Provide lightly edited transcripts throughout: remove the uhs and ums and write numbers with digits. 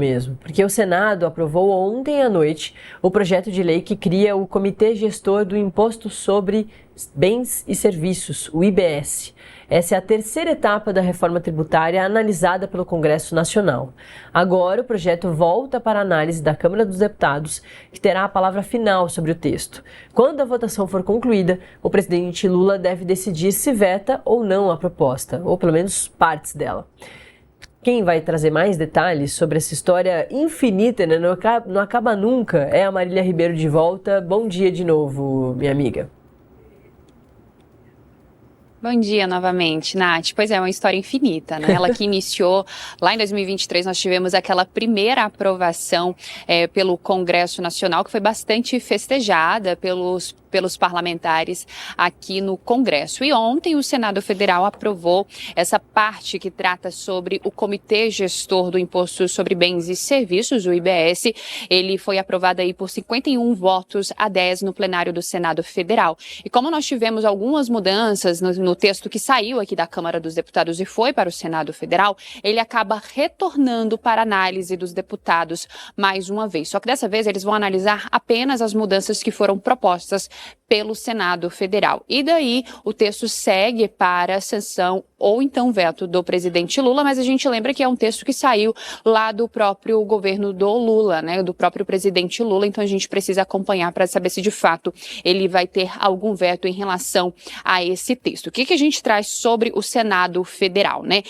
mesmo, porque o Senado aprovou ontem à noite o projeto de lei que cria o Comitê Gestor do Imposto sobre Bens e Serviços, o IBS. Essa é a terceira etapa da reforma tributária analisada pelo Congresso Nacional. Agora, o projeto volta para a análise da Câmara dos Deputados, que terá a palavra final sobre o texto. Quando a votação for concluída, o presidente Lula deve decidir se veta ou não a proposta, ou pelo menos partes dela. Quem vai trazer mais detalhes sobre essa história infinita, né? Não acaba nunca, é a Marília Ribeiro de volta. Bom dia de novo, minha amiga. Bom dia novamente, Nath. Pois é, uma história infinita, né? Ela que iniciou lá em 2023, nós tivemos aquela primeira aprovação pelo Congresso Nacional, que foi bastante festejada pelos parlamentares aqui no Congresso. E ontem o Senado Federal aprovou essa parte que trata sobre o Comitê Gestor do Imposto sobre Bens e Serviços, o IBS. Ele foi aprovado aí por 51 votos a 10 no plenário do Senado Federal. E como nós tivemos algumas mudanças no texto que saiu aqui da Câmara dos Deputados e foi para o Senado Federal, ele acaba retornando para análise dos deputados mais uma vez. Só que dessa vez eles vão analisar apenas as mudanças que foram propostas pelo Senado Federal. E daí o texto segue para a sanção ou então veto do presidente Lula, mas a gente lembra que é um texto que saiu lá do próprio governo do Lula, né, do próprio presidente Lula, então a gente precisa acompanhar para saber se de fato ele vai ter algum veto em relação a esse texto. O que a gente traz sobre o Senado Federal, né?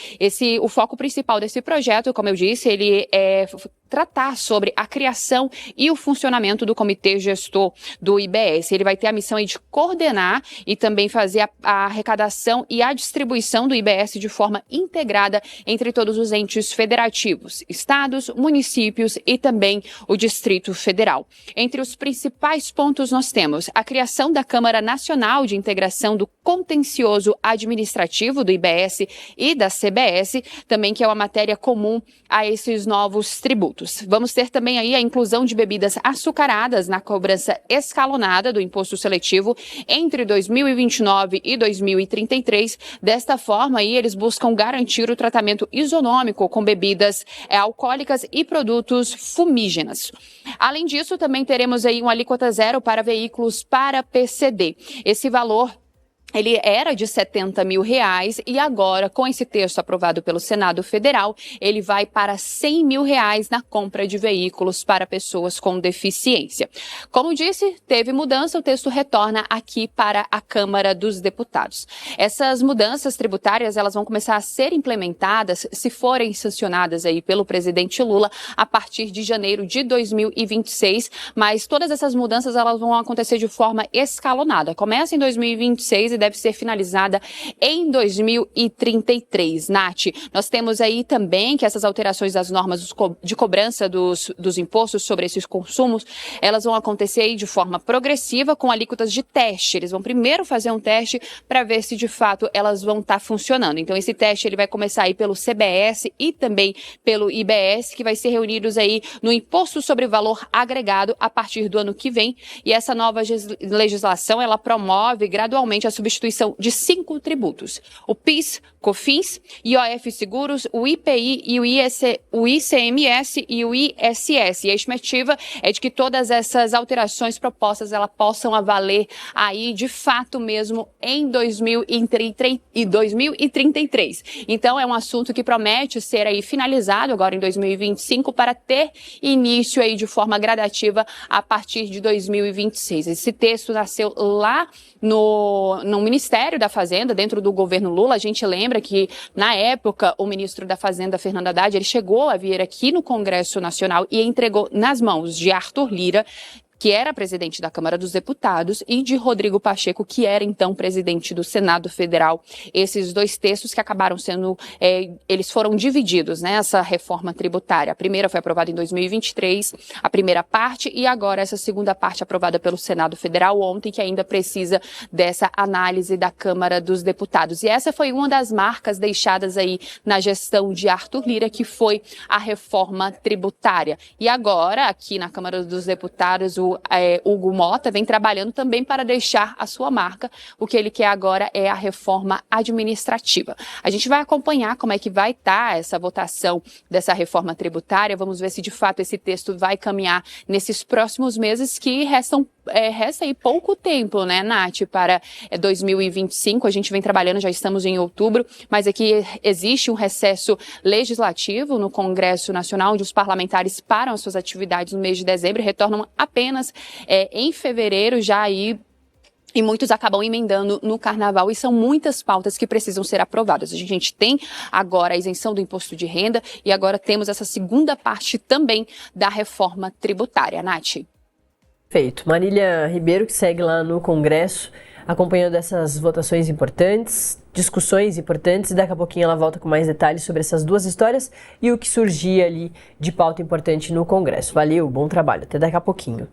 O foco principal desse projeto, como eu disse, ele é tratar sobre a criação e o funcionamento do Comitê Gestor do IBS. Ele vai ter a missão de coordenar e também fazer a arrecadação e a distribuição do IBS de forma integrada entre todos os entes federativos, estados, municípios e também o Distrito Federal. Entre os principais pontos nós temos a criação da Câmara Nacional de Integração do Contencioso Administrativo do IBS e da CBS, também que é uma matéria comum a esses novos tributos. Vamos ter também aí a inclusão de bebidas açucaradas na cobrança escalonada do imposto seletivo entre 2029 e 2033. Desta forma, aí, eles buscam garantir o tratamento isonômico com bebidas alcoólicas e produtos fumígenas. Além disso, também teremos aí uma alíquota zero para veículos para PCD. Esse valor ele era de R$70 mil e agora, com esse texto aprovado pelo Senado Federal, ele vai para R$100 mil na compra de veículos para pessoas com deficiência. Como disse, teve mudança, o texto retorna aqui para a Câmara dos Deputados. Essas mudanças tributárias, elas vão começar a ser implementadas, se forem sancionadas aí pelo presidente Lula, a partir de janeiro de 2026, mas todas essas mudanças, elas vão acontecer de forma escalonada. Começa em 2026 e deve ser finalizada em 2033. Nath, nós temos aí também que essas alterações das normas de cobrança dos impostos sobre esses consumos, elas vão acontecer aí de forma progressiva com alíquotas de teste. Eles vão primeiro fazer um teste para ver se de fato elas vão estar funcionando. Então esse teste ele vai começar aí pelo CBS e também pelo IBS, que vai ser reunidos aí no Imposto sobre Valor Agregado a partir do ano que vem. E essa nova legislação, ela promove gradualmente a substituição de 5 tributos: o PIS, COFINS, IOF Seguros, o IPI e o ICMS e o ISS. E a estimativa é de que todas essas alterações propostas elas possam valer aí de fato mesmo em 2033. Então é um assunto que promete ser aí finalizado agora em 2025 para ter início aí de forma gradativa a partir de 2026. Esse texto nasceu lá no Ministério da Fazenda, dentro do governo Lula. A gente lembra que, na época, o ministro da Fazenda, Fernando Haddad, ele chegou a vir aqui no Congresso Nacional e entregou nas mãos de Arthur Lira, que era presidente da Câmara dos Deputados, e de Rodrigo Pacheco, que era então presidente do Senado Federal. Esses dois textos que acabaram sendo, eles foram divididos nessa reforma tributária. A primeira foi aprovada em 2023, a primeira parte, e agora essa segunda parte aprovada pelo Senado Federal ontem, que ainda precisa dessa análise da Câmara dos Deputados. E essa foi uma das marcas deixadas aí na gestão de Arthur Lira, que foi a reforma tributária. E agora, aqui na Câmara dos Deputados, o ministro Hugo Mota vem trabalhando também para deixar a sua marca. O que ele quer agora é a reforma administrativa. A gente vai acompanhar como é que vai estar essa votação dessa reforma tributária. Vamos ver se de fato esse texto vai caminhar nesses próximos meses, que resta aí pouco tempo, né, Nath, para 2025. A gente vem trabalhando, já estamos em outubro, mas aqui existe um recesso legislativo no Congresso Nacional, onde os parlamentares param as suas atividades no mês de dezembro e retornam apenas em fevereiro, já aí. E muitos acabam emendando no carnaval, e são muitas pautas que precisam ser aprovadas. A gente tem agora a isenção do imposto de renda e agora temos essa segunda parte também da reforma tributária. Nath. Perfeito. Marília Ribeiro, que segue lá no Congresso, acompanhando essas votações importantes, discussões importantes, e daqui a pouquinho ela volta com mais detalhes sobre essas duas histórias e o que surgia ali de pauta importante no Congresso. Valeu, bom trabalho. Até daqui a pouquinho.